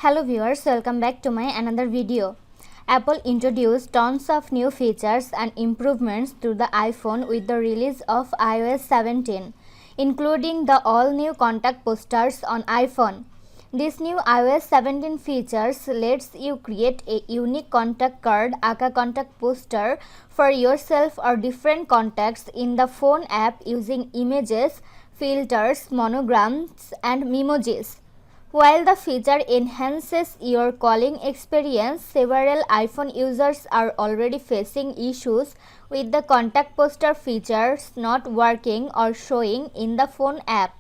Hello viewers, welcome back to my another video. Apple introduced tons of new features and improvements to the iPhone with the release of iOS 17, including the all-new contact posters on iPhone. This new iOS 17 features lets you create a unique contact card aka contact poster for yourself or different contacts in the phone app using images, filters, monograms and memojis. While the feature enhances your calling experience, several iPhone users are already facing issues with the contact poster features not working or showing in the phone app.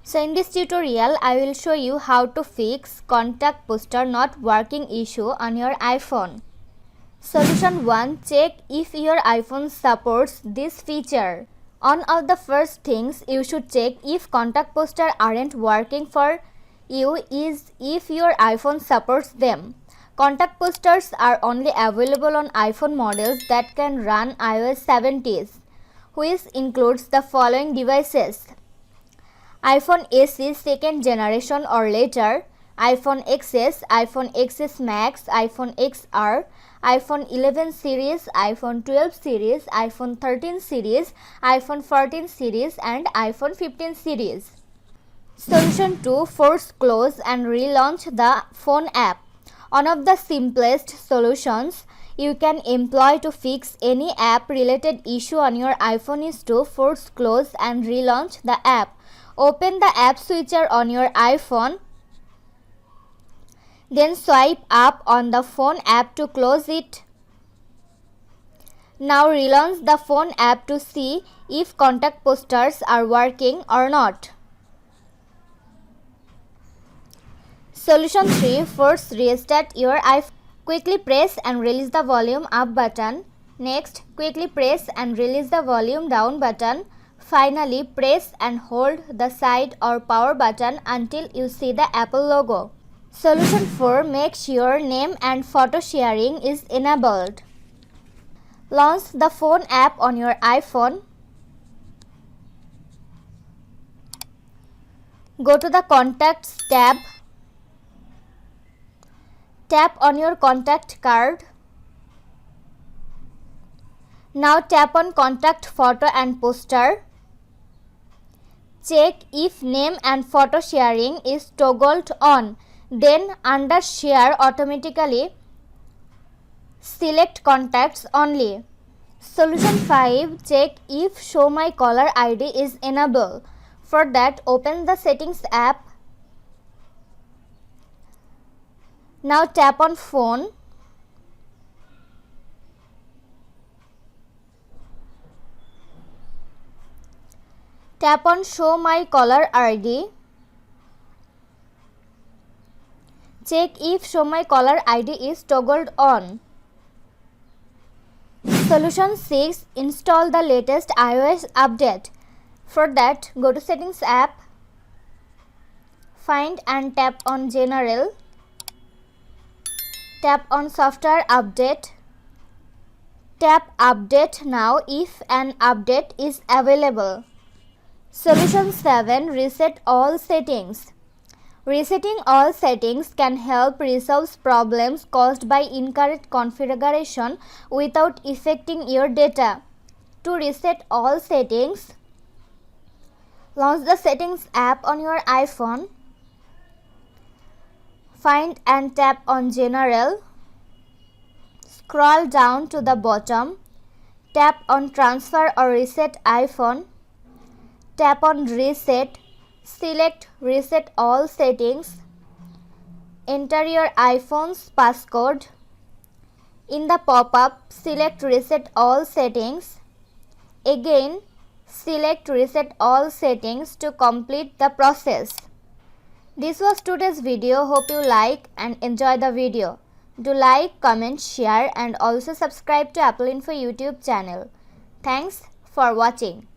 So in this tutorial, I will show you how to fix contact poster not working issue on your iPhone. Solution 1. Check if your iPhone supports this feature. One of the first things you should check if contact poster aren't working for you is if your iPhone supports them. Contact posters are only available on iPhone models that can run iOS 17, which includes the following devices: iPhone SE second generation or later, iPhone XS, iPhone XS Max, iPhone XR, iPhone 11 series, iPhone 12 series, iPhone 13 series, iPhone 14 series and iPhone 15 series. Solution 2. Force close and relaunch the phone app. One of the simplest solutions you can employ to fix any app related issue on your iPhone is to force close and relaunch the app. Open the app switcher on your iPhone, then swipe up on the phone app to close it. Now relaunch the phone app to see if contact posters are working or not. Solution 3. First restart your iPhone. Quickly press and release the volume up button. Next, quickly press and release the volume down button. Finally, press and hold the side or power button until you see the Apple logo. Solution 4. Make sure name and photo sharing is enabled. Launch the phone app on your iPhone. Go to the Contacts tab. Tap on your contact card. Now tap on Contact Photo and Poster. Check if name and photo sharing is toggled on. Then under Share automatically select Contacts only. Solution 5. Check if Show My Caller ID is enabled. For that, open the Settings app. Now tap on Phone. Tap on Show My Caller ID. Check if Show My Caller ID is toggled on. Solution 6. Install the latest iOS update. For that, go to Settings app. Find and tap on General. Tap on Software Update. Tap Update now if an update is available. Solution 7. Reset all settings. Resetting all settings can help resolve problems caused by incorrect configuration without affecting your data. To reset all settings, launch the Settings app on your iPhone. Find and tap on General. Scroll down to the bottom. Tap on Transfer or Reset iPhone. Tap on Reset. Select Reset All Settings. Enter your iPhone's passcode. In the pop-up, select Reset All Settings. Again, select Reset All Settings to complete the process. This was today's video. Hope you like and enjoy the video. Do like, comment, share and also subscribe to Apple Info YouTube channel. Thanks for watching.